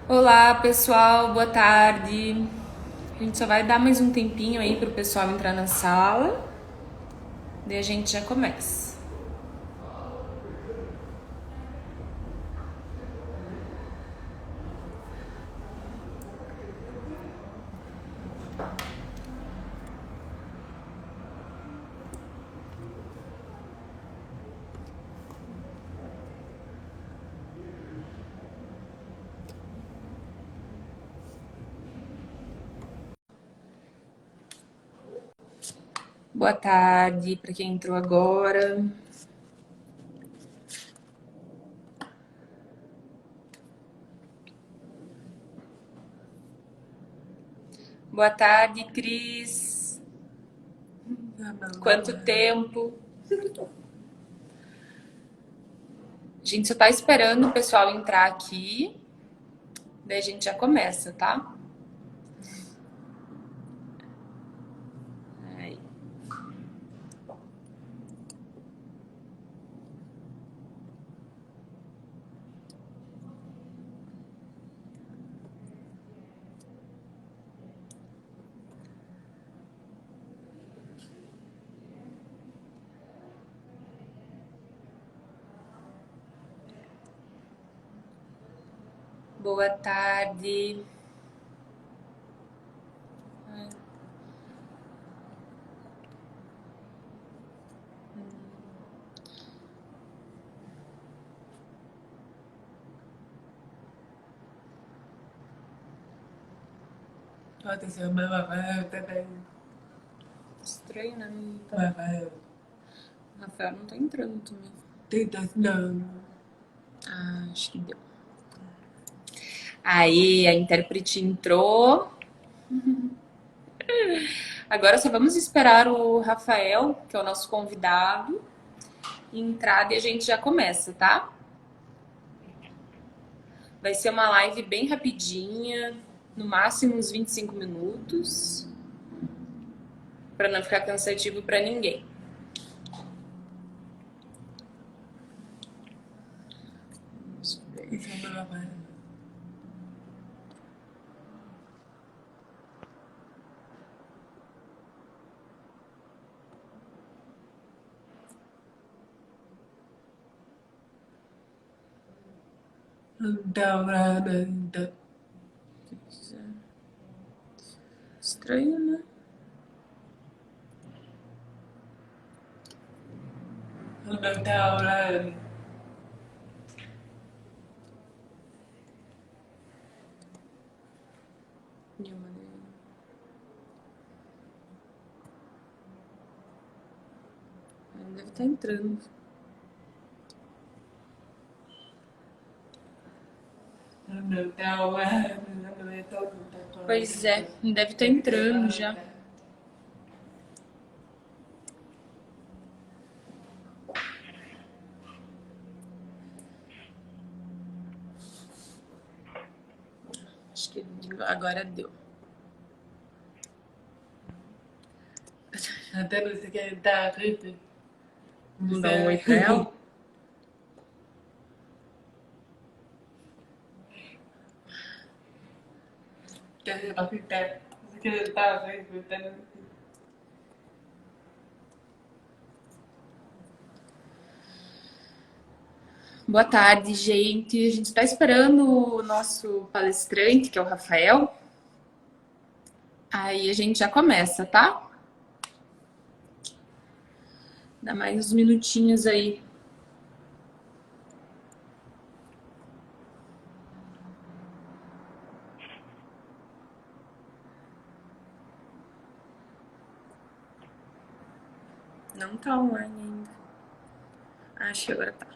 Olá, pessoal, boa tarde. A gente só vai dar mais um tempinho aí pro pessoal entrar na sala, daí a gente já começa. Boa tarde para quem entrou agora. Boa tarde, Cris. Quanto tempo? A gente só tá esperando o pessoal entrar aqui, daí a gente já começa, tá? Aí. Boa tarde. Pode ser o meu Rafael também. Estranho, né? O Rafael. Rafael não tá entrando também. Tenta não. Ah, acho que deu. Aí, a intérprete entrou. Agora só vamos esperar o Rafael, que é o nosso convidado, entrar e a gente já começa, tá? Vai ser uma live bem rapidinha, no máximo uns 25 minutos, para não ficar cansativo para ninguém. Esse é o meu Rafael. Então, então. Estranho, né? Então, Ele deve estar entrando. Pois é, deve estar entrando já. Acho que agora deu. Até não sei quem tá aqui. Vamos dar um oi pra ela? Quer dizer, pra ficar. Você quer tá aqui. Boa tarde, gente. A gente está esperando o nosso palestrante, que é o Rafael. Aí a gente já começa, tá? Dá mais uns minutinhos aí. Não tá online ainda. Acho que agora tá.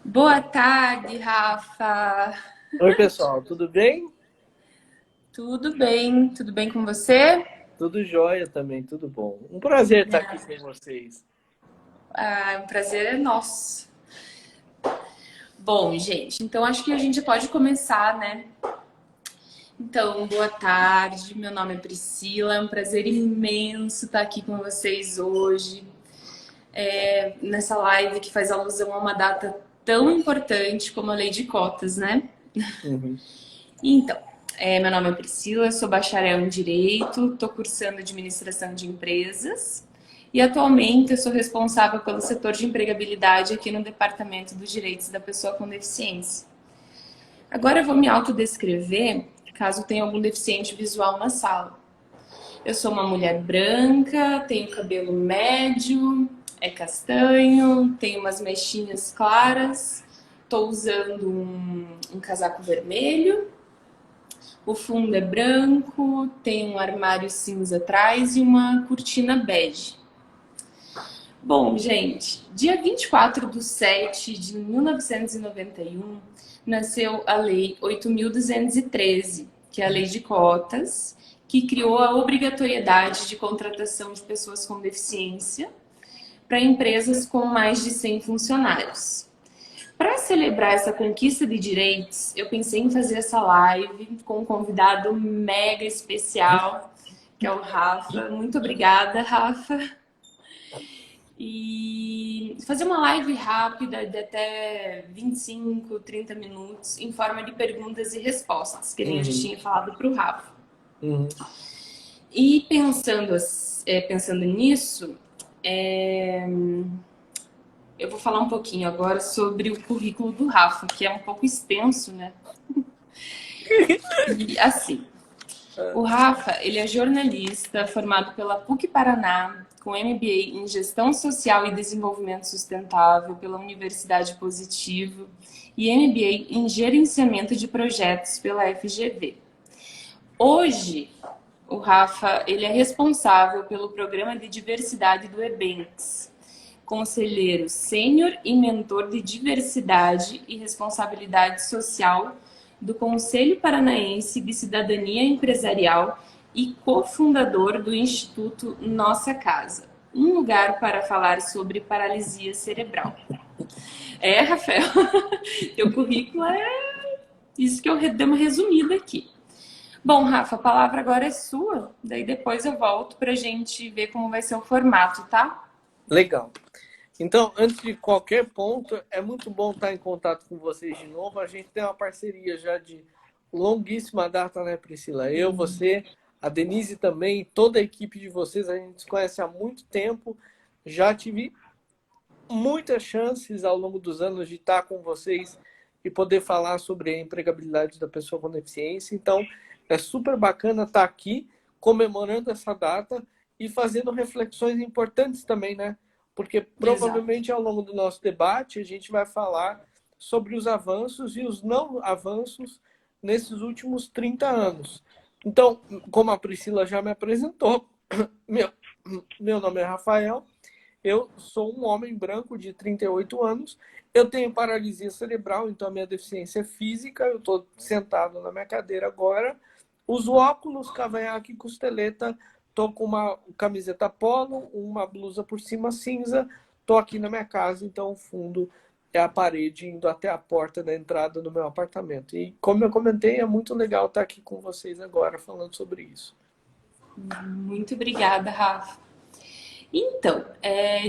Boa tarde, Rafa. Oi, pessoal, tudo bem? Tudo bem? Tudo bem com você? Tudo jóia também, tudo bom. Um prazer estar aqui com vocês. Ah, o prazer é nosso. Bom, gente, então acho que a gente pode começar, né? Então, boa tarde. Meu nome é Priscila. É um prazer imenso estar aqui com vocês hoje, nessa live que faz alusão a uma data tão importante como a Lei de Cotas, né? Uhum. Então, meu nome é Priscila, sou bacharel em Direito, estou cursando Administração de Empresas e atualmente eu sou responsável pelo setor de empregabilidade aqui no Departamento dos Direitos da Pessoa com Deficiência. Agora eu vou me autodescrever, caso tenha algum deficiente visual na sala. Eu sou uma mulher branca, tenho cabelo médio, é castanho, tenho umas mechinhas claras, estou usando um casaco vermelho, o fundo é branco, tem um armário cinza atrás e uma cortina bege. Bom, gente, dia 24/7/1991 nasceu a Lei 8.213, que é a Lei de Cotas, que criou a obrigatoriedade de contratação de pessoas com deficiência para empresas com mais de 100 funcionários. Para celebrar essa conquista de direitos, eu pensei em fazer essa live com um convidado mega especial, que é o Rafa. Muito obrigada, Rafa. E fazer uma live rápida de até 25, 30 minutos, em forma de perguntas e respostas, que nem a gente tinha falado para o Rafa. E pensando nisso, eu vou falar um pouquinho agora sobre o currículo do Rafa, que é um pouco extenso, né? E assim, o Rafa, ele é jornalista formado pela PUC Paraná, com MBA em Gestão Social e Desenvolvimento Sustentável pela Universidade Positivo e MBA em Gerenciamento de Projetos pela FGV. Hoje, o Rafa, ele é responsável pelo Programa de Diversidade do EBENX, conselheiro sênior e mentor de diversidade e responsabilidade social do Conselho Paranaense de Cidadania Empresarial e cofundador do Instituto Nossa Casa, um lugar para falar sobre paralisia cerebral. Rafael, teu currículo é isso que eu dei uma resumida aqui. Bom, Rafa, a palavra agora é sua, daí depois eu volto para a gente ver como vai ser o formato, tá? Legal. Então, antes de qualquer ponto, é muito bom estar em contato com vocês de novo. A gente tem uma parceria já de longuíssima data, né, Priscila? Eu, você, a Denise também, toda a equipe de vocês, a gente se conhece há muito tempo. Já tive muitas chances ao longo dos anos de estar com vocês e poder falar sobre a empregabilidade da pessoa com deficiência. Então, é super bacana estar aqui comemorando essa data e fazendo reflexões importantes também, né? Porque provavelmente ao longo do nosso debate a gente vai falar sobre os avanços e os não avanços nesses últimos 30 anos. Então, como a Priscila já me apresentou, meu nome é Rafael, eu sou um homem branco de 38 anos, eu tenho paralisia cerebral, então a minha deficiência é física, eu estou sentado na minha cadeira agora, uso óculos, cavanhaque e costeleta, estou com uma camiseta polo, uma blusa por cima cinza, estou aqui na minha casa, então o fundo é a parede indo até a porta da entrada do meu apartamento. E como eu comentei, é muito legal estar aqui com vocês agora falando sobre isso. Muito obrigada, Rafa. Então,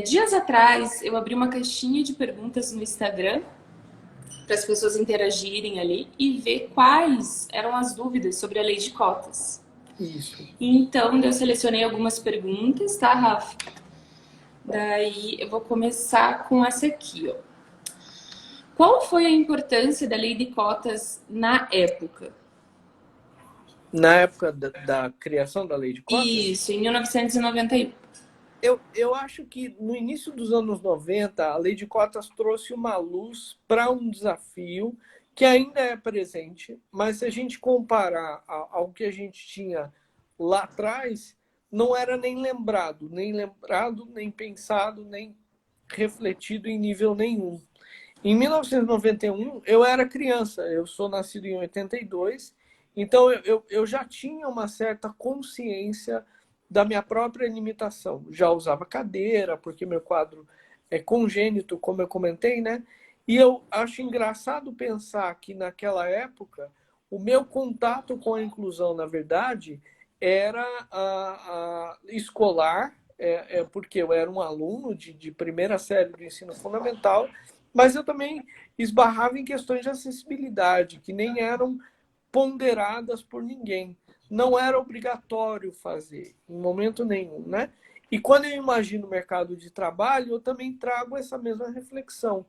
dias atrás eu abri uma caixinha de perguntas no Instagram para as pessoas interagirem ali e ver quais eram as dúvidas sobre a lei de cotas. Isso. Então, eu selecionei algumas perguntas, tá, Rafa? Daí eu vou começar com essa aqui, ó. Qual foi a importância da lei de cotas na época? Na época da criação da lei de cotas? Isso, em 1991. Eu acho que no início dos anos 90, a lei de cotas trouxe uma luz para um desafio que ainda é presente, mas se a gente comparar ao que a gente tinha lá atrás, não era nem lembrado, nem pensado, nem refletido em nível nenhum. Em 1991, eu era criança, eu sou nascido em 82, então eu já tinha uma certa consciência da minha própria limitação. Já usava cadeira, porque meu quadro é congênito, como eu comentei, né? E eu acho engraçado pensar que naquela época O meu contato com a inclusão, na verdade, era escolar, porque eu era um aluno de primeira série do ensino fundamental, mas eu também esbarrava em questões de acessibilidade, que nem eram ponderadas por ninguém. Não era obrigatório fazer, em momento nenhum, né? E quando eu imagino o mercado de trabalho, eu também trago essa mesma reflexão.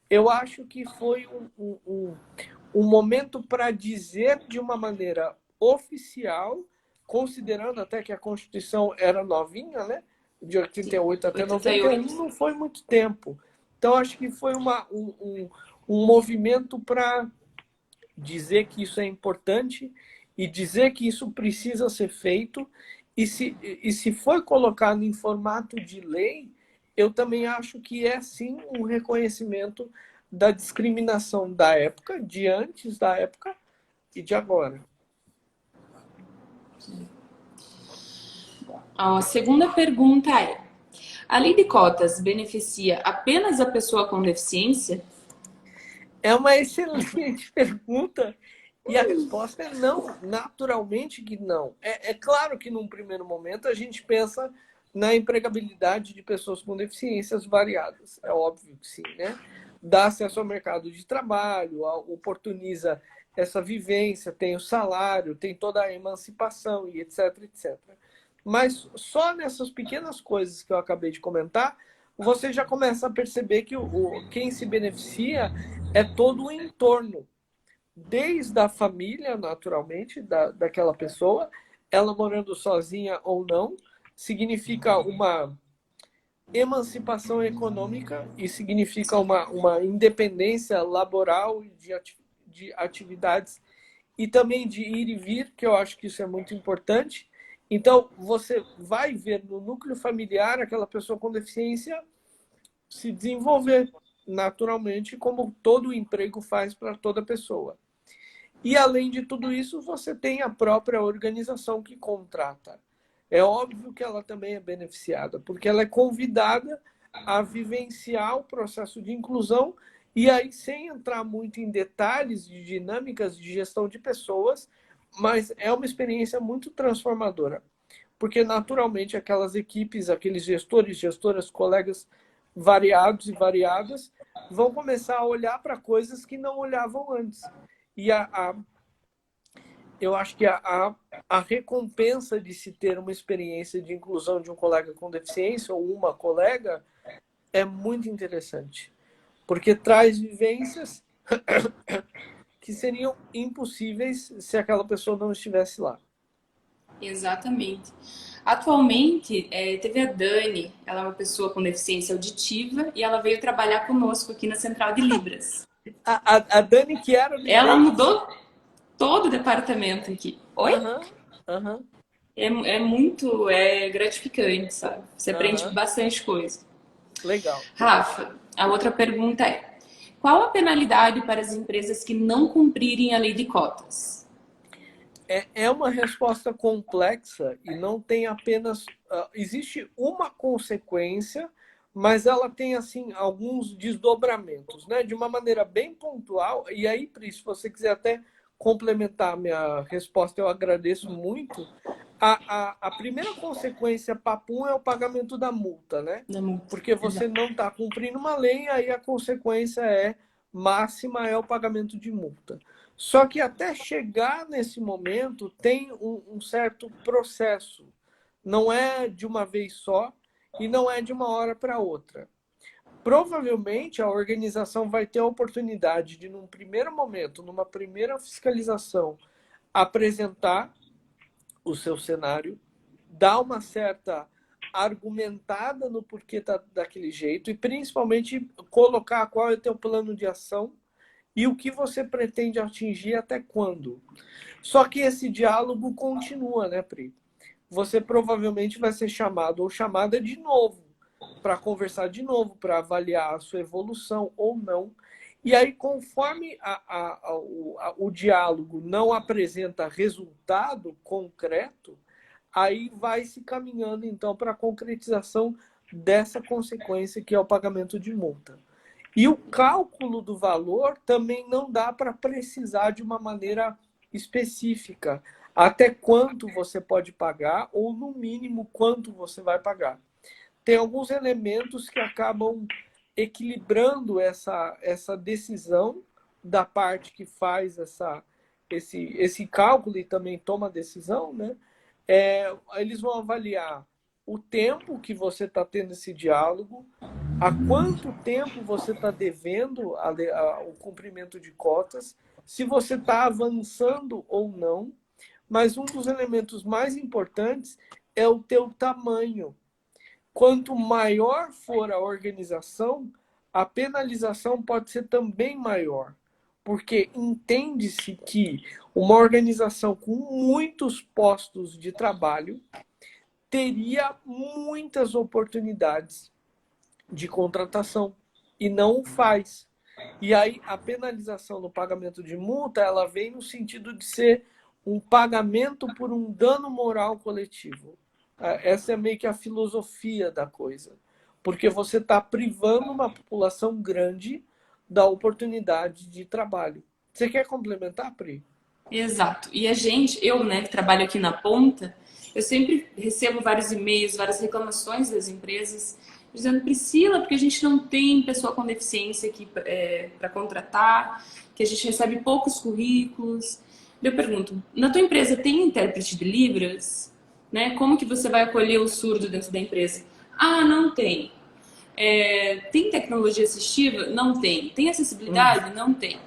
Eu acho que foi um momento para dizer de uma maneira oficial, considerando até que a Constituição era novinha, né? De 88 até 91, não foi muito tempo. Então, acho que foi um movimento para dizer que isso é importante e dizer que isso precisa ser feito. E se for colocado em formato de lei, eu também acho que é sim um reconhecimento da discriminação da época, de antes da época e de agora. A segunda pergunta é: a lei de cotas beneficia apenas a pessoa com deficiência? É uma excelente pergunta e a resposta é não, naturalmente que não. É claro que num primeiro momento a gente pensa na empregabilidade de pessoas com deficiências variadas. É óbvio que sim, né? Dá acesso ao mercado de trabalho, oportuniza essa vivência, tem o salário, tem toda a emancipação e etc, etc. Mas só nessas pequenas coisas que eu acabei de comentar, você já começa a perceber que quem se beneficia é todo o entorno, desde a família, naturalmente, daquela pessoa, ela morando sozinha ou não, significa uma emancipação econômica e significa uma independência laboral e de atividades e também de ir e vir, que eu acho que isso é muito importante. Então, você vai ver no núcleo familiar aquela pessoa com deficiência se desenvolver naturalmente, como todo emprego faz para toda pessoa. E, além de tudo isso, você tem a própria organização que contrata. É óbvio que ela também é beneficiada, porque ela é convidada a vivenciar o processo de inclusão e aí, sem entrar muito em detalhes de dinâmicas de gestão de pessoas, mas é uma experiência muito transformadora, porque naturalmente aquelas equipes, aqueles gestores, gestoras, colegas variados e variadas vão começar a olhar para coisas que não olhavam antes. E eu acho que a recompensa de se ter uma experiência de inclusão de um colega com deficiência ou uma colega é muito interessante, porque traz vivências que seriam impossíveis se aquela pessoa não estivesse lá. Exatamente. Atualmente, teve a Dani, ela é uma pessoa com deficiência auditiva e ela veio trabalhar conosco aqui na Central de Libras. A Dani, que era do Ela direito... mudou todo o departamento aqui. Oi? Aham. É muito gratificante, sabe? Você aprende bastante coisa. Legal. Rafa, a outra pergunta é: qual a penalidade para as empresas que não cumprirem a lei de cotas? É uma resposta complexa e não tem apenas... existe uma consequência, mas ela tem assim alguns desdobramentos, né? De uma maneira bem pontual. E aí, Pri, se você quiser até complementar a minha resposta, eu agradeço muito. A primeira consequência, papum, é o pagamento da multa, né? Porque você não está cumprindo uma lei, aí a consequência máxima é o pagamento de multa. Só que até chegar nesse momento tem um certo processo. Não é de uma vez só e não é de uma hora para outra. Provavelmente a organização vai ter a oportunidade de, num primeiro momento, numa primeira fiscalização, apresentar o seu cenário, dar uma certa argumentada no porquê tá daquele jeito e principalmente colocar qual é o teu plano de ação e o que você pretende atingir até quando. Só que esse diálogo continua, né, Pri? Você provavelmente vai ser chamado ou chamada de novo para conversar de novo, para avaliar a sua evolução ou não. E aí, conforme o diálogo não apresenta resultado concreto, aí vai se caminhando, então, para a concretização dessa consequência, que é o pagamento de multa. E o cálculo do valor também não dá para precisar de uma maneira específica. Até quanto você pode pagar ou, no mínimo, quanto você vai pagar. Tem alguns elementos que acabam equilibrando essa decisão da parte que faz esse cálculo e também toma a decisão, né? Eles vão avaliar o tempo que você está tendo esse diálogo, há quanto tempo você está devendo o cumprimento de cotas, se você está avançando ou não, mas um dos elementos mais importantes é o teu tamanho. Quanto maior for a organização, a penalização pode ser também maior, porque entende-se que uma organização com muitos postos de trabalho teria muitas oportunidades de contratação e não o faz. E aí a penalização no pagamento de multa, ela vem no sentido de ser um pagamento por um dano moral coletivo. Essa é meio que a filosofia da coisa. Porque você está privando uma população grande da oportunidade de trabalho. Você quer complementar, Pri? Exato. E eu, né, que trabalho aqui na ponta, eu sempre recebo vários e-mails, várias reclamações das empresas, dizendo, Priscila, porque a gente não tem pessoa com deficiência aqui para contratar, que a gente recebe poucos currículos. Eu pergunto, na tua empresa tem intérprete de Libras? Né? Como que você vai acolher o surdo dentro da empresa? Ah, não tem. Tem tecnologia assistiva? Não tem. Tem acessibilidade? Não tem.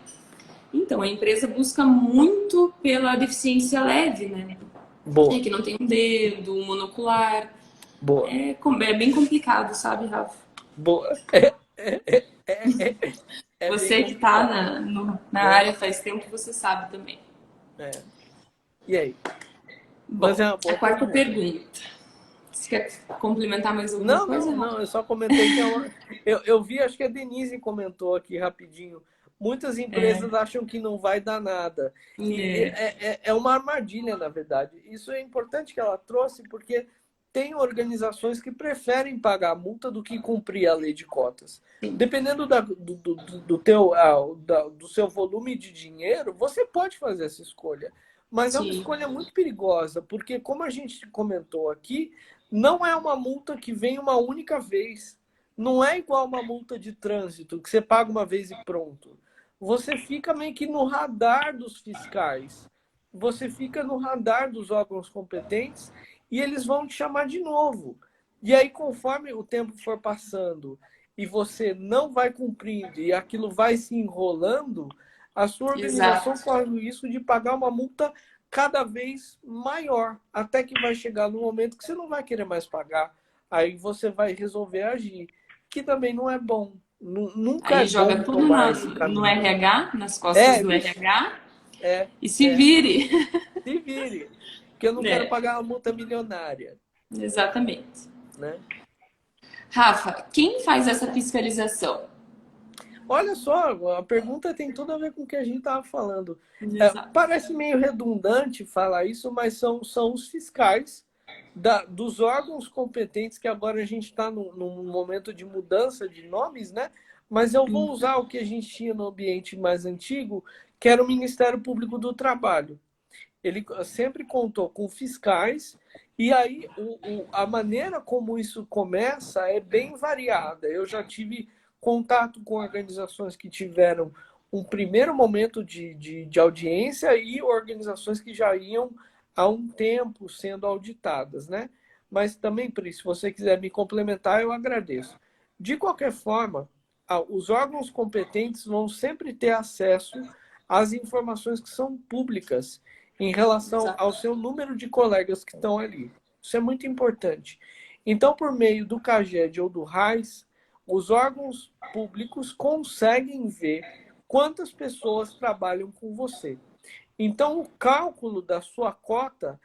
Então, a empresa busca muito pela deficiência leve, né? Boa. Que não tem um dedo, um monocular. Boa. É bem complicado, sabe, Rafa? Boa. Você que está na área faz tempo, você sabe também. E aí? Bom, a quarta pergunta. Você quer complementar mais alguma coisa? Não, eu só comentei que eu vi, acho que a Denise comentou aqui rapidinho. Muitas empresas acham que não vai dar nada. E é uma armadilha, na verdade. Isso é importante que ela trouxe, porque tem organizações que preferem pagar a multa do que cumprir a lei de cotas. Sim. Dependendo do seu volume de dinheiro, você pode fazer essa escolha. Mas Sim. É uma escolha muito perigosa, porque, como a gente comentou aqui, não é uma multa que vem uma única vez. Não é igual uma multa de trânsito, que você paga uma vez e pronto. Você fica meio que no radar dos fiscais. Você fica no radar dos órgãos competentes e eles vão te chamar de novo. E aí, conforme o tempo for passando e você não vai cumprindo e aquilo vai se enrolando, a sua organização corre o risco de pagar uma multa cada vez maior, até que vai chegar no momento que você não vai querer mais pagar. Aí você vai resolver agir, que também não é bom. Nunca aí é joga bom tudo no RH, nas costas do RH, e se vire. Se vire, porque eu não quero pagar uma multa milionária. Exatamente. Né? Rafa, quem faz essa fiscalização? Olha só, a pergunta tem tudo a ver com o que a gente estava falando. Parece meio redundante falar isso, mas são os fiscais dos órgãos competentes, que agora a gente está num momento de mudança de nomes, né? Mas eu vou usar o que a gente tinha no ambiente mais antigo, que era o Ministério Público do Trabalho. Ele sempre contou com fiscais, e aí a maneira como isso começa é bem variada. Eu já tive contato com organizações que tiveram um primeiro momento de audiência e organizações que já iam há um tempo sendo auditadas, né? Mas também, Pri, se você quiser me complementar, eu agradeço. De qualquer forma, os órgãos competentes vão sempre ter acesso às informações que são públicas em relação ao seu número de colegas que estão ali. Isso é muito importante. Então, por meio do CAGED ou do RAIS, os órgãos públicos conseguem ver quantas pessoas trabalham com você. Então, o cálculo da sua cota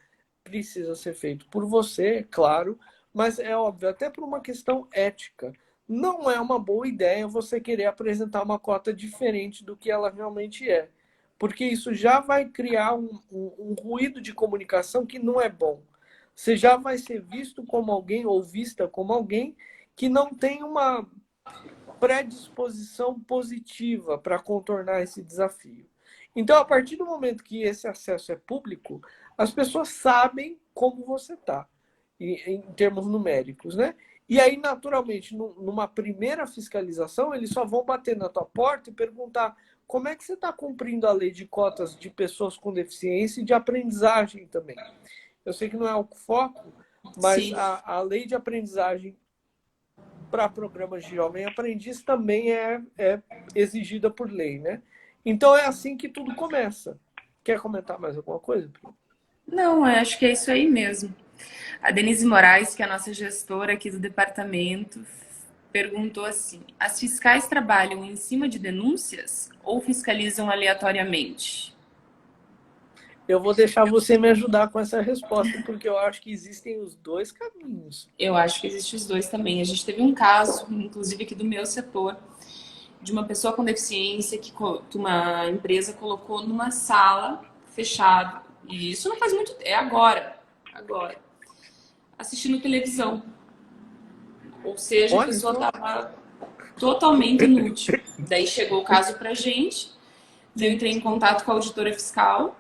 precisa ser feito por você, claro, mas é óbvio, até por uma questão ética. Não é uma boa ideia você querer apresentar uma cota diferente do que ela realmente é, porque isso já vai criar um ruído de comunicação que não é bom. Você já vai ser visto como alguém ou vista como alguém que não tem uma predisposição positiva para contornar esse desafio. Então, a partir do momento que esse acesso é público, as pessoas sabem como você está, em termos numéricos, né? E aí, naturalmente, numa primeira fiscalização, eles só vão bater na tua porta e perguntar como é que você está cumprindo a lei de cotas de pessoas com deficiência e de aprendizagem também. Eu sei que não é o foco, mas Sim. a lei de aprendizagem para programas de jovem aprendiz também é exigida por lei, né? Então é assim que tudo começa. Quer comentar mais alguma coisa, Pri? Não, eu acho que é isso aí mesmo. A Denise Moraes, que é a nossa gestora aqui do departamento, perguntou assim: as fiscais trabalham em cima de denúncias ou fiscalizam aleatoriamente? Eu vou deixar você me ajudar com essa resposta, porque eu acho que existem os dois caminhos. Eu acho que existem os dois também. A gente teve um caso, inclusive aqui do meu setor, de uma pessoa com deficiência que uma empresa colocou numa sala fechada. E isso não faz muito tempo, é agora, assistindo televisão. Ou seja, a Olha pessoa só. estava totalmente inútil. Daí chegou o caso pra gente, eu entrei em contato com a auditora fiscal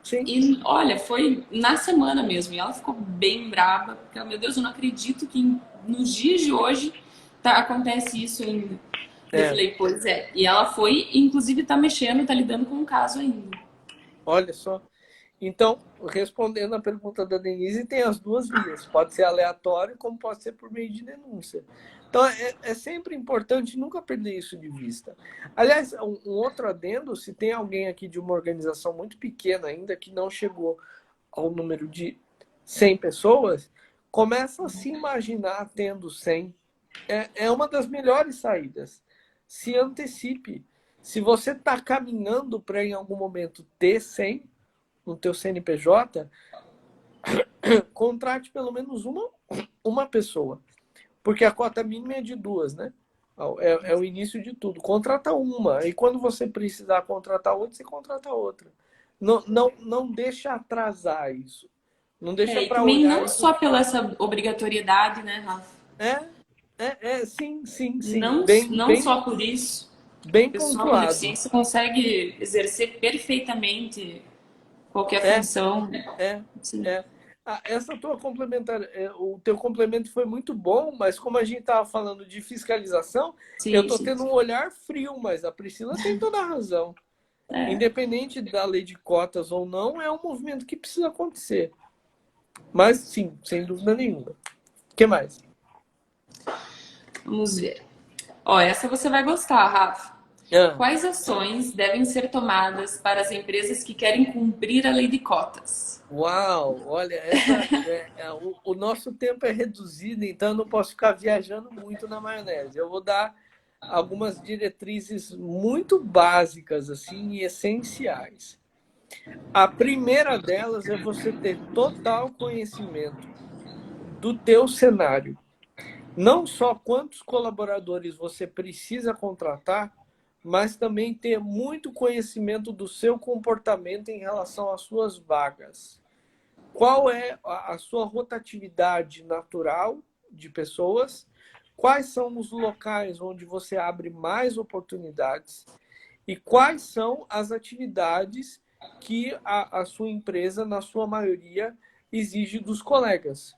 Sim. e, olha, foi na semana mesmo. E ela ficou bem brava, porque, meu Deus, eu não acredito que nos dias de hoje acontece isso ainda. Eu falei, pois é. E ela foi, inclusive, tá mexendo, tá lidando com um caso ainda. Olha só. Então, respondendo a pergunta da Denise, tem as duas vias. Pode ser aleatório, como pode ser por meio de denúncia. Então, é sempre importante nunca perder isso de vista. Aliás, um outro adendo, se tem alguém aqui de uma organização muito pequena ainda, que não chegou ao número de 100 pessoas, começa a se imaginar tendo 100. É uma das melhores saídas. Se antecipe. Se você está caminhando para, em algum momento, ter 100 no teu CNPJ, contrate pelo menos uma pessoa. Porque a cota mínima é de duas, né? É o início de tudo. Contrata uma. E quando você precisar contratar outra, você contrata outra. Não deixa atrasar isso. Não deixa E para também olhar não isso. só pela essa obrigatoriedade, né, Rafa? Sim. Não, Bem, não bem, só por isso. bem Pessoa com pontuado. deficiência consegue exercer perfeitamente qualquer É, função. é, Sim, é. Essa tua complementar, o teu complemento foi muito bom, mas como a gente estava falando de fiscalização, eu sim, estou sim. tendo um olhar frio, mas a Priscila tem toda a razão. É, Independente da lei de cotas ou não, é um movimento que precisa acontecer. Mas sim, sem dúvida nenhuma. O que mais? vamos ver. Ó, essa você vai gostar, Rafa. Ah, Quais ações devem ser tomadas para as empresas que querem cumprir a lei de cotas? uau, olha, o nosso tempo é reduzido, então eu não posso ficar viajando muito na maionese. Eu vou dar algumas diretrizes muito básicas assim e essenciais. A primeira delas é você ter total conhecimento do teu cenário. Não só quantos colaboradores você precisa contratar, mas também ter muito conhecimento do seu comportamento em relação às suas vagas. Qual é a sua rotatividade natural de pessoas? Quais são os locais onde você abre mais oportunidades? E quais são as atividades que a sua empresa, na sua maioria, exige dos colegas?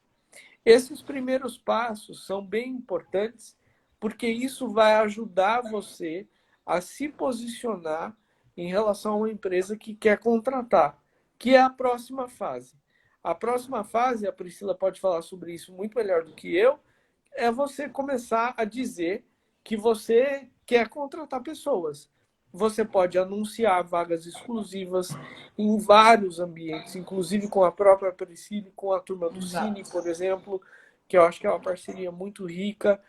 Esses primeiros passos são bem importantes, porque isso vai ajudar você a se posicionar em relação a uma empresa que quer contratar, que é a próxima fase. A próxima fase, a Priscila pode falar sobre isso muito melhor do que eu, é você começar a dizer que você quer contratar pessoas. Você pode anunciar vagas exclusivas em vários ambientes, inclusive com a própria Priscila, com a turma do Cine, Exato. por exemplo, que eu acho que é uma parceria muito rica.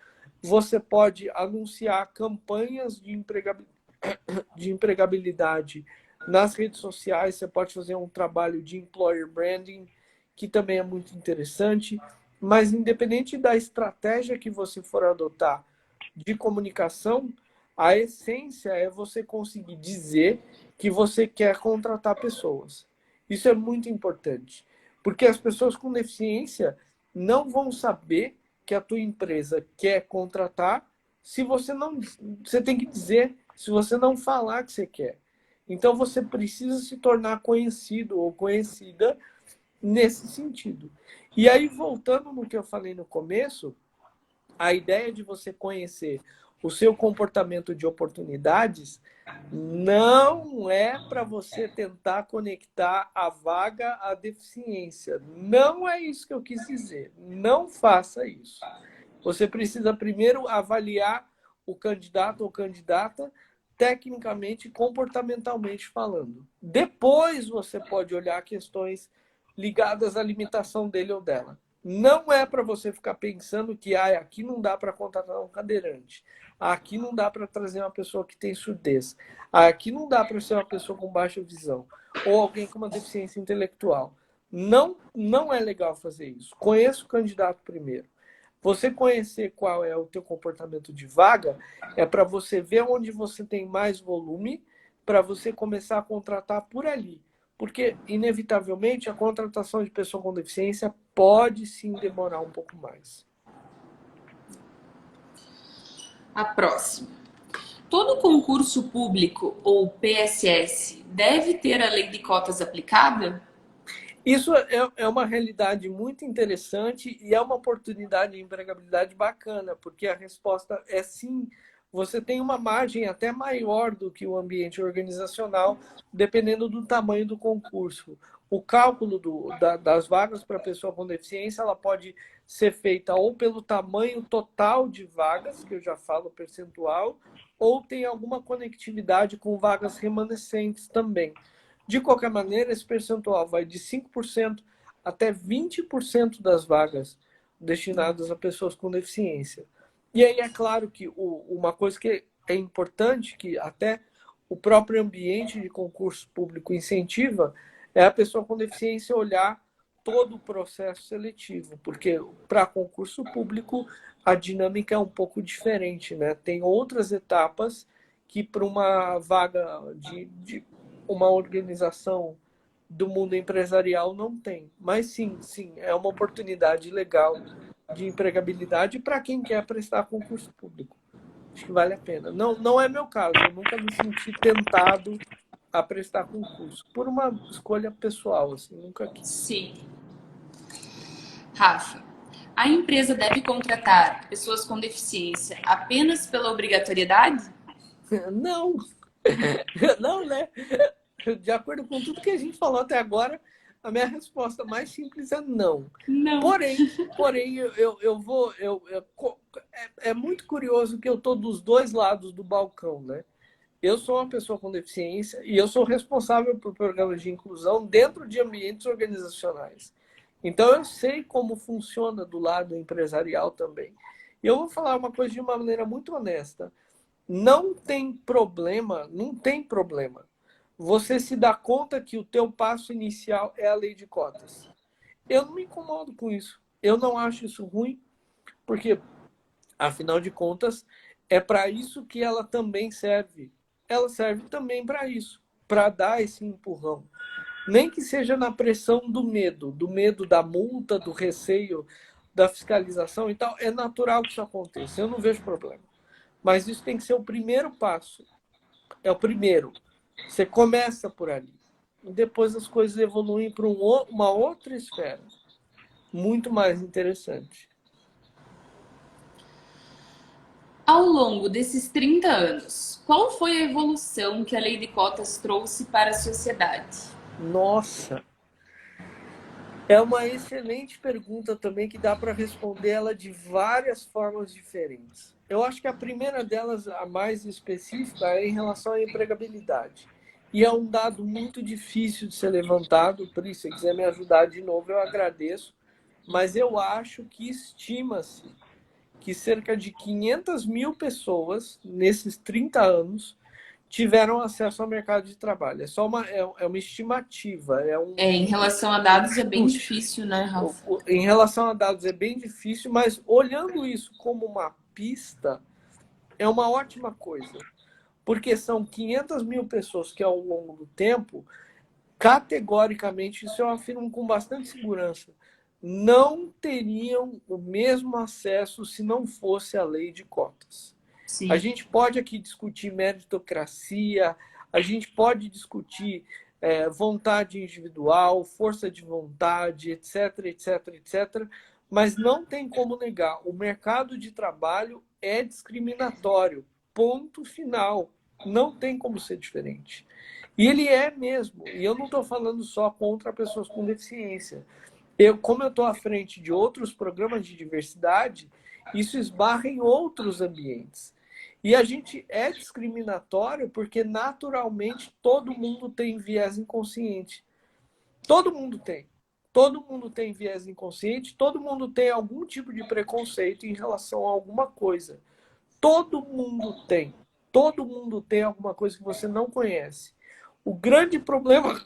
Você pode anunciar campanhas de empregabilidade nas redes sociais. Você pode fazer um trabalho de employer branding, que também é muito interessante. Mas, independente da estratégia que você for adotar de comunicação, a essência é você conseguir dizer que você quer contratar pessoas. Isso é muito importante, porque as pessoas com deficiência não vão saber que a tua empresa quer contratar se você não, você tem que dizer, se você não falar que você quer. Então, você precisa se tornar conhecido ou conhecida nesse sentido. E aí, voltando no que eu falei no começo, a ideia de você conhecer o seu comportamento de oportunidades não é para você tentar conectar a vaga à deficiência. Não é isso que eu quis dizer. Não faça isso. Você precisa primeiro avaliar o candidato ou candidata tecnicamente e comportamentalmente falando. Depois você pode olhar questões ligadas à limitação dele ou dela. Não é para você ficar pensando que aqui não dá para contratar um cadeirante, aqui não dá para trazer uma pessoa que tem surdez, aqui não dá para ser uma pessoa com baixa visão ou alguém com uma deficiência intelectual. Não é legal fazer isso. Conheça o candidato primeiro. Você conhecer qual é o teu comportamento de vaga é para você ver onde você tem mais volume, para você começar a contratar por ali. Porque, inevitavelmente, a contratação de pessoa com deficiência pode sim demorar um pouco mais. A próxima. Todo concurso público ou PSS deve ter a lei de cotas aplicada? Isso é uma realidade muito interessante e é uma oportunidade de empregabilidade bacana, porque a resposta é sim. Você tem uma margem até maior do que o ambiente organizacional, dependendo do tamanho do concurso. O cálculo das vagas para pessoa com deficiência, ela pode ser feita ou pelo tamanho total de vagas, que eu já falo percentual, ou tem alguma conectividade com vagas remanescentes também. De qualquer maneira, esse percentual vai de 5% até 20% das vagas destinadas a pessoas com deficiência. E aí é claro que uma coisa que é importante, que até o próprio ambiente de concurso público incentiva, é a pessoa com deficiência olhar todo o processo seletivo, porque para concurso público a dinâmica é um pouco diferente, né? Tem outras etapas que para uma vaga de uma organização do mundo empresarial não tem. Mas sim, é uma oportunidade legal de empregabilidade para quem quer prestar concurso público. Acho que vale a pena. Não é meu caso, eu nunca me senti tentado a prestar concurso, por uma escolha pessoal, assim, nunca quis. Sim. Rafa, a empresa deve contratar pessoas com deficiência apenas pela obrigatoriedade? Não, não, né? De acordo com tudo que a gente falou até agora, a minha resposta mais simples é não. Não. Porém é muito curioso que eu estou dos dois lados do balcão, né? Eu sou uma pessoa com deficiência e eu sou responsável por programas de inclusão dentro de ambientes organizacionais. Então, eu sei como funciona do lado empresarial também. E eu vou falar uma coisa de uma maneira muito honesta. Não tem problema você se dá conta que o teu passo inicial é a lei de cotas. Eu não me incomodo com isso. Eu não acho isso ruim, porque, afinal de contas, é para isso que ela também serve. Ela serve também para isso, para dar esse empurrão. Nem que seja na pressão do medo da multa, do receio, da fiscalização e tal. É natural que isso aconteça. Eu não vejo problema. Mas isso tem que ser o primeiro passo. É o primeiro. Você começa por ali. E depois as coisas evoluem para uma outra esfera. Muito mais interessante. Ao longo desses 30 anos, qual foi a evolução que a lei de cotas trouxe para a sociedade? Nossa! É uma excelente pergunta também que dá para responder ela de várias formas diferentes. Eu acho que a primeira delas, a mais específica, é em relação à empregabilidade. E é um dado muito difícil de ser levantado, por isso, se quiser me ajudar de novo, eu agradeço. Mas eu acho que estima-se que cerca de 500 mil pessoas, nesses 30 anos, tiveram acesso ao mercado de trabalho. É uma estimativa. Em relação a dados é bem difícil, né, Rafa? Em relação a dados é bem difícil, mas olhando isso como uma pista, é uma ótima coisa. Porque são 500 mil pessoas que, ao longo do tempo, categoricamente, isso eu afirmo com bastante segurança, não teriam o mesmo acesso se não fosse a lei de cotas. Sim. A gente pode aqui discutir meritocracia, a gente pode discutir vontade individual, força de vontade, etc, etc, etc, mas não tem como negar, o mercado de trabalho é discriminatório, ponto final, não tem como ser diferente. E ele é mesmo, e eu não estou falando só contra pessoas com deficiência. Como eu estou à frente de outros programas de diversidade, isso esbarra em outros ambientes. E a gente é discriminatório porque, naturalmente, todo mundo tem viés inconsciente. Todo mundo tem. Todo mundo tem viés inconsciente, todo mundo tem algum tipo de preconceito em relação a alguma coisa. Todo mundo tem. Todo mundo tem alguma coisa que você não conhece. O grande problema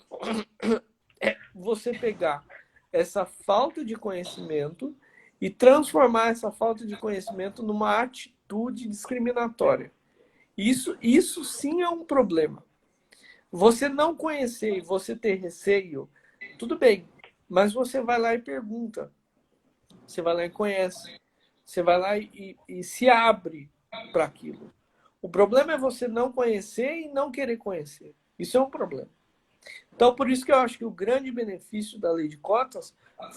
é você pegar essa falta de conhecimento e transformar essa falta de conhecimento numa atitude discriminatória. Isso sim é um problema. Você não conhecer e você ter receio, tudo bem, mas você vai lá e pergunta. Você vai lá e conhece. Você vai lá e se abre para aquilo. O problema é você não conhecer e não querer conhecer. Isso é um problema. Então, por isso que eu acho que o grande benefício da lei de cotas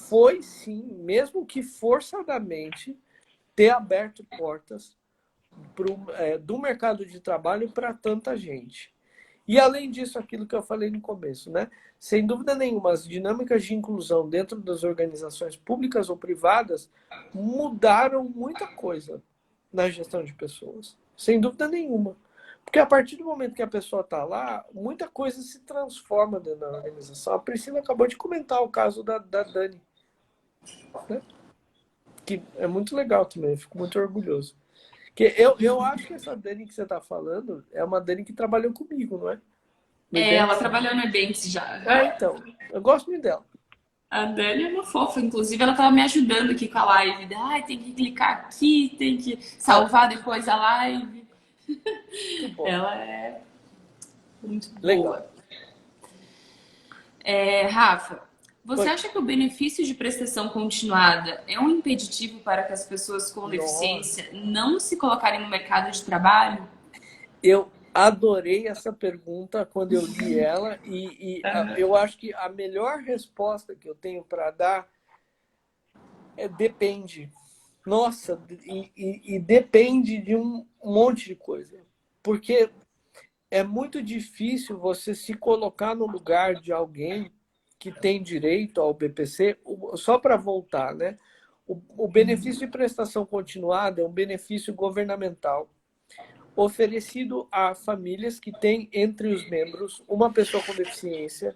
foi, sim, mesmo que forçadamente, ter aberto portas do mercado de trabalho para tanta gente. E, além disso, aquilo que eu falei no começo, né? Sem dúvida nenhuma, as dinâmicas de inclusão dentro das organizações públicas ou privadas mudaram muita coisa na gestão de pessoas. Sem dúvida nenhuma. Porque a partir do momento que a pessoa está lá, muita coisa se transforma dentro da organização. A Priscila acabou de comentar o caso da Dani, né? Que é muito legal também, eu fico muito orgulhoso. Que eu acho que essa Dani que você está falando é uma Dani que trabalhou comigo, não é? Ela trabalhou no Ebenks já. Então, eu gosto muito dela. A Dani é uma fofa, inclusive ela estava me ajudando aqui com a live. Tem que clicar aqui, tem que salvar depois a live. Que bom. Ela é muito Legal. boa. Rafa, você acha que o benefício de prestação continuada é um impeditivo para que as pessoas com deficiência não se colocarem no mercado de trabalho? Eu adorei essa pergunta quando eu li ela eu acho que a melhor resposta que eu tenho para dar é depende. Nossa, e depende de um monte de coisa. Porque é muito difícil você se colocar no lugar de alguém que tem direito ao BPC, só para voltar, né? O benefício de prestação continuada é um benefício governamental oferecido a famílias que têm entre os membros uma pessoa com deficiência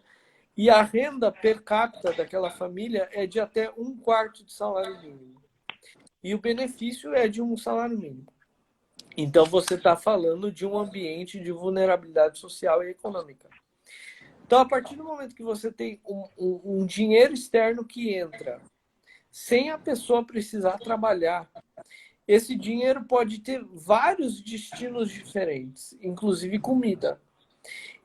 e a renda per capita daquela família é de até 1/4 de salário mínimo. E o benefício é de um salário mínimo. Então, você está falando de um ambiente de vulnerabilidade social e econômica. Então, a partir do momento que você tem um dinheiro externo que entra, sem a pessoa precisar trabalhar, esse dinheiro pode ter vários destinos diferentes, inclusive comida.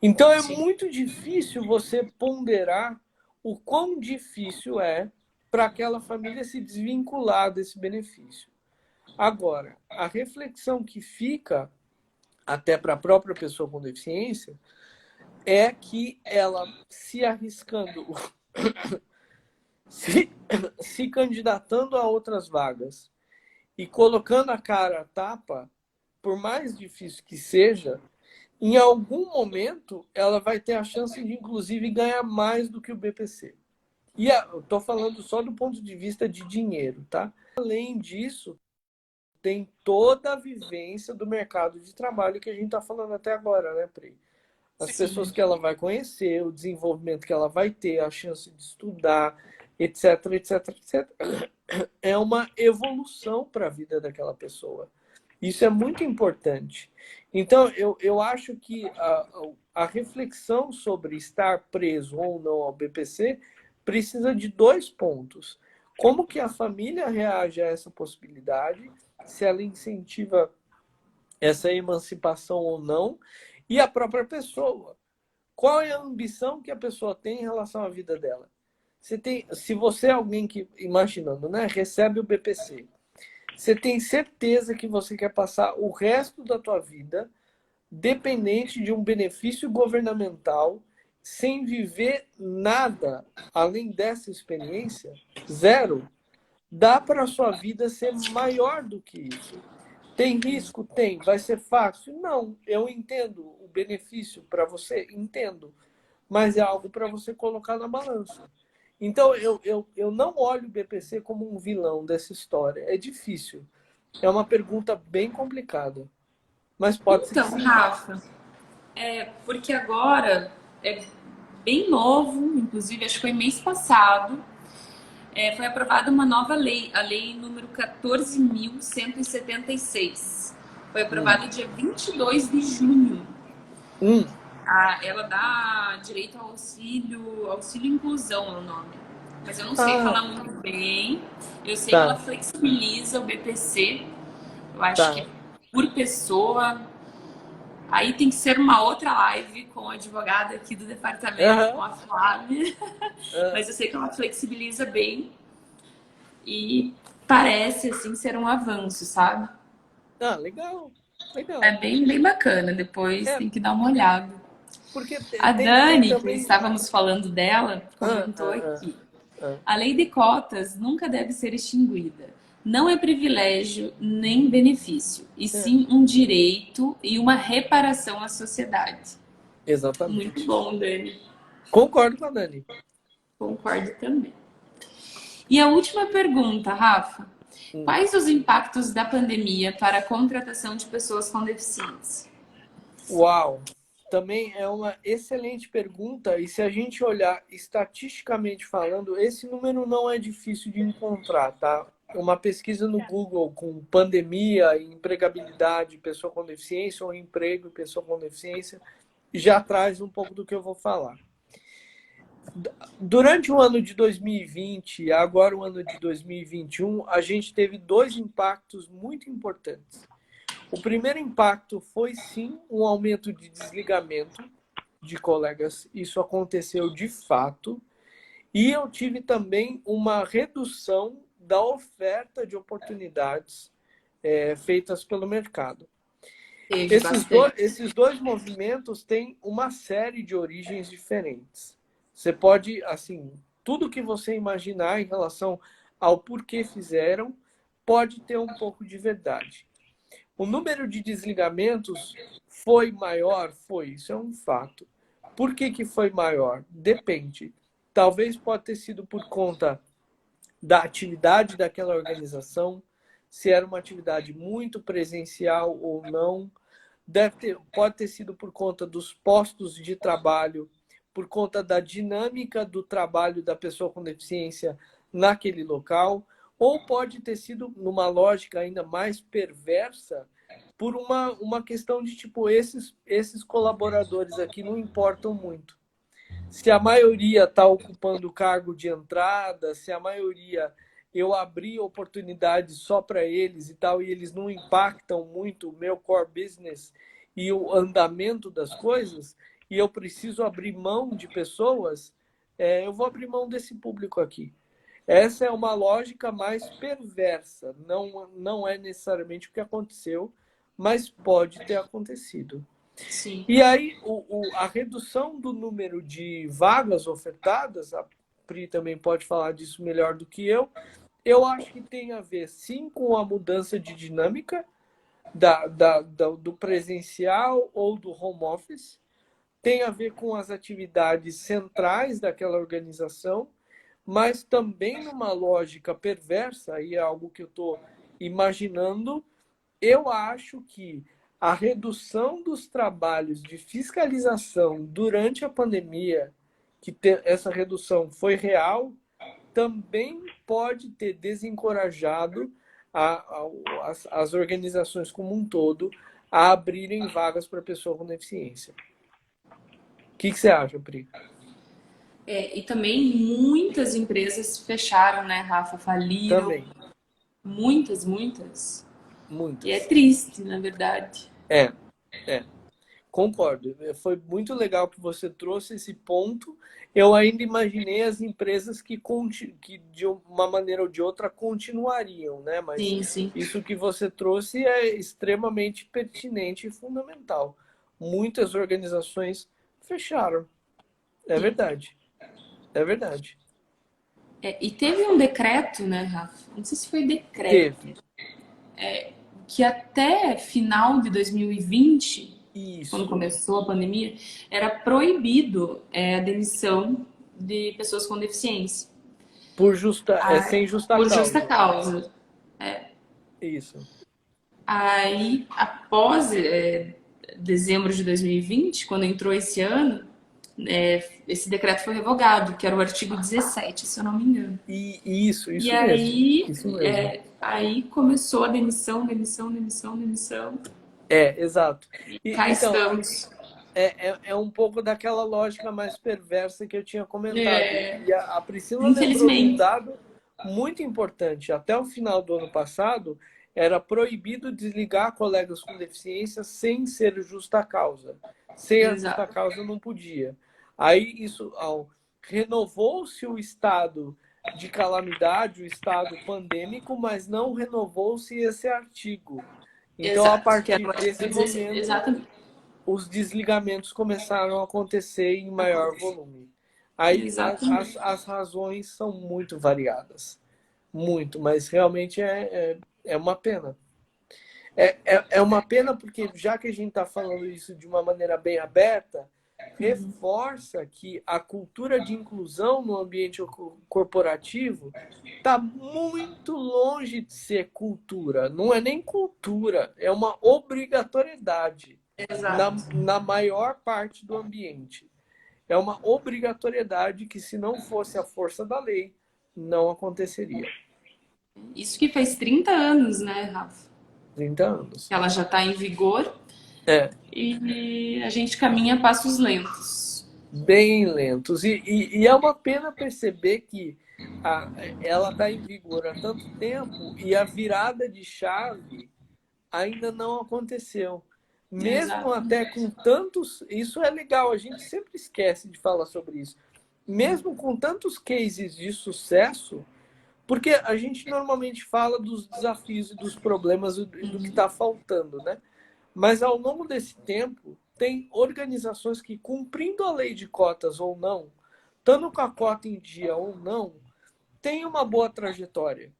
Então, é muito difícil você ponderar o quão difícil é para aquela família se desvincular desse benefício. Agora, a reflexão que fica, até para a própria pessoa com deficiência, é que ela se arriscando, se candidatando a outras vagas e colocando a cara a tapa, por mais difícil que seja, em algum momento ela vai ter a chance de, inclusive, ganhar mais do que o BPC. E eu estou falando só do ponto de vista de dinheiro, tá? Além disso, tem toda a vivência do mercado de trabalho que a gente está falando até agora, né, Pri? As pessoas que ela vai conhecer, o desenvolvimento que ela vai ter, a chance de estudar, etc, etc, etc. É uma evolução para a vida daquela pessoa. Isso é muito importante. Então, eu acho que a reflexão sobre estar preso ou não ao BPC precisa de 2 pontos. Como que a família reage a essa possibilidade, se ela incentiva essa emancipação ou não, e a própria pessoa. Qual é a ambição que a pessoa tem em relação à vida dela? Se você é alguém que, imaginando, né, recebe o BPC, você tem certeza que você quer passar o resto da tua vida dependente de um benefício governamental, sem viver nada além dessa experiência, zero, dá para a sua vida ser maior do que isso. Tem risco? Tem. Vai ser fácil? Não. Eu entendo o benefício para você, entendo. Mas é algo para você colocar na balança. Então, eu não olho o BPC como um vilão dessa história. É difícil. É uma pergunta bem complicada. Mas pode ser que Então, sim. Rafa, porque agora é bem novo, inclusive acho que foi mês passado, foi aprovada uma nova lei, a lei número 14.176. Foi aprovada dia 22 de junho. Ela dá direito ao auxílio inclusão é o nome. Mas eu não sei falar muito bem. Eu sei que ela flexibiliza o BPC. Eu acho que por pessoa. Aí tem que ser uma outra live com a advogada aqui do departamento, com a Flávia. Mas eu sei que ela flexibiliza bem. E parece, assim, ser um avanço, sabe? Legal. Legal. É bem bacana. Depois tem que dar uma olhada. Porque A Dani, também... que estávamos falando dela, comentou aqui. A lei de cotas nunca deve ser extinguida. Não é privilégio nem benefício, e sim um direito e uma reparação à sociedade. Exatamente. Muito bom, Dani. Concordo com a Dani. Concordo também. E a última pergunta, Rafa. Quais os impactos da pandemia para a contratação de pessoas com deficiência? Uau! Também é uma excelente pergunta, e se a gente olhar estatisticamente falando, esse número não é difícil de encontrar, tá? Uma pesquisa no Google com pandemia, empregabilidade, pessoa com deficiência, ou emprego, pessoa com deficiência, já traz um pouco do que eu vou falar. Durante o ano de 2020 e agora o ano de 2021, a gente teve dois impactos muito importantes. O primeiro impacto foi, sim, um aumento de desligamento de colegas. Isso aconteceu de fato. E eu tive também uma redução da oferta de oportunidades feitas pelo mercado. Esses dois movimentos têm uma série de origens diferentes. Você pode, assim, tudo que você imaginar em relação ao porquê fizeram, pode ter um pouco de verdade. O número de desligamentos foi maior? Foi, isso é um fato. Por que foi maior? Depende. Talvez pode ter sido por conta da atividade daquela organização, se era uma atividade muito presencial ou não. Pode ter sido por conta dos postos de trabalho, por conta da dinâmica do trabalho da pessoa com deficiência naquele local, ou pode ter sido, numa lógica ainda mais perversa, por uma questão de tipo, esses colaboradores aqui não importam muito. Se a maioria está ocupando o cargo de entrada, se a maioria eu abri oportunidades só para eles e tal, e eles não impactam muito o meu core business e o andamento das coisas, e eu preciso abrir mão de pessoas, eu vou abrir mão desse público aqui. Essa é uma lógica mais perversa. Não é necessariamente o que aconteceu, mas pode ter acontecido. Sim. E aí, a redução do número de vagas ofertadas, a Pri também pode falar disso melhor do que eu acho que tem a ver, sim, com a mudança de dinâmica do presencial ou do home office, tem a ver com as atividades centrais daquela organização, mas também numa lógica perversa, e é algo que eu estou imaginando, eu acho que a redução dos trabalhos de fiscalização durante a pandemia, essa redução foi real, também pode ter desencorajado as organizações como um todo a abrirem vagas para pessoa com deficiência. O que você acha, Pri? E também muitas empresas fecharam, né, Rafa? Faliram. Também. Muitas. Muitas. E é triste, na verdade. Concordo. Foi muito legal que você trouxe esse ponto. Eu ainda imaginei as empresas que de uma maneira ou de outra continuariam, né? Mas sim. isso que você trouxe é extremamente pertinente e fundamental. muitas organizações fecharam. É verdade. É verdade. E teve um decreto, né, Rafa? Não sei se foi decreto, Teve. que até final de 2020, quando Isso. começou a pandemia, era proibido a demissão de pessoas com deficiência. Sem justa Por justa causa. causa. Isso. Aí, após dezembro de 2020, quando entrou esse ano, esse decreto foi revogado, que era o artigo 17, se eu não me engano. Isso E mesmo. aí, Isso mesmo. aí começou a demissão, demissão, demissão, demissão. Exato. Cá Então, estamos. é um pouco daquela lógica mais perversa que eu tinha comentado. E a Priscila lembrou de um Infelizmente. dado muito importante. Até o final do ano passado, era proibido desligar colegas com deficiência sem ser justa causa. Sem a justa Exato. causa não podia. Aí renovou-se o estado de calamidade, o estado pandêmico, mas não renovou-se esse artigo. Então, a Exato. Que era partir o artigo desse 16. momento, Exatamente. os desligamentos começaram a acontecer em maior volume. Aí Exatamente. as razões são muito variadas. Muito, mas realmente é uma pena. É uma pena porque, já que a gente está falando isso de uma maneira bem aberta, reforça que a cultura de inclusão no ambiente corporativo está muito longe de ser cultura. Não é nem cultura, é uma obrigatoriedade na maior parte do ambiente. É uma obrigatoriedade que, se não fosse a força da lei, não aconteceria. Isso que faz 30 anos, né, Rafa? 30 anos. Que ela já está em vigor e a gente caminha a passos lentos. Bem lentos. E é uma pena perceber que ela está em vigor há tanto tempo e a virada de chave ainda não aconteceu. Mesmo até com tantos... Isso é legal, a gente sempre esquece de falar sobre isso. Mesmo com tantos cases de sucesso, porque a gente normalmente fala dos desafios e dos problemas e do que está faltando, né? Mas ao longo desse tempo, tem organizações que, cumprindo a lei de cotas ou não, estando com a cota em dia ou não, tem uma boa trajetória.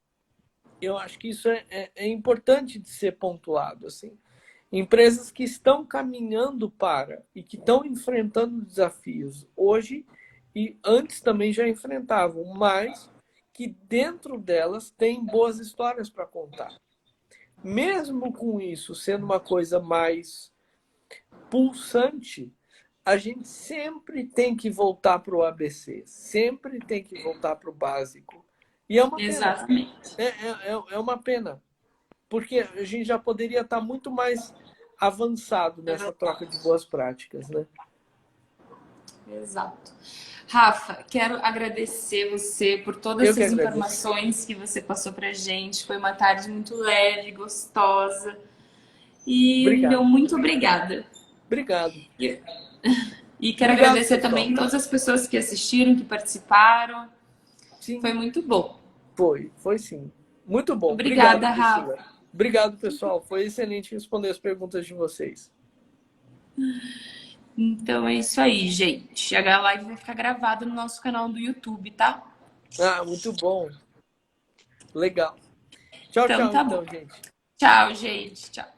Eu acho que isso é importante de ser pontuado, assim. Empresas que estão caminhando para e que estão enfrentando desafios hoje e antes também já enfrentavam, mas que dentro delas tem boas histórias para contar. Mesmo com isso sendo uma coisa mais pulsante, a gente sempre tem que voltar para o ABC, sempre tem que voltar para o básico. E é uma pena. Exatamente. É uma pena, porque a gente já poderia estar muito mais avançado nessa troca de boas práticas, né? Exato. Rafa, quero agradecer você por todas essas informações que você passou pra gente. Foi uma tarde muito leve, gostosa. E meu muito obrigada. Obrigado. E quero agradecer também todas as pessoas que assistiram, que participaram. Sim. Foi muito bom. Foi sim. Muito bom. Obrigada, Rafa. Obrigado, pessoal. Foi excelente responder as perguntas de vocês. Então é isso aí, gente. A live vai ficar gravada no nosso canal do YouTube, tá? Muito bom. Legal. Tchau, então, tchau, gente. Tchau, gente. Tchau.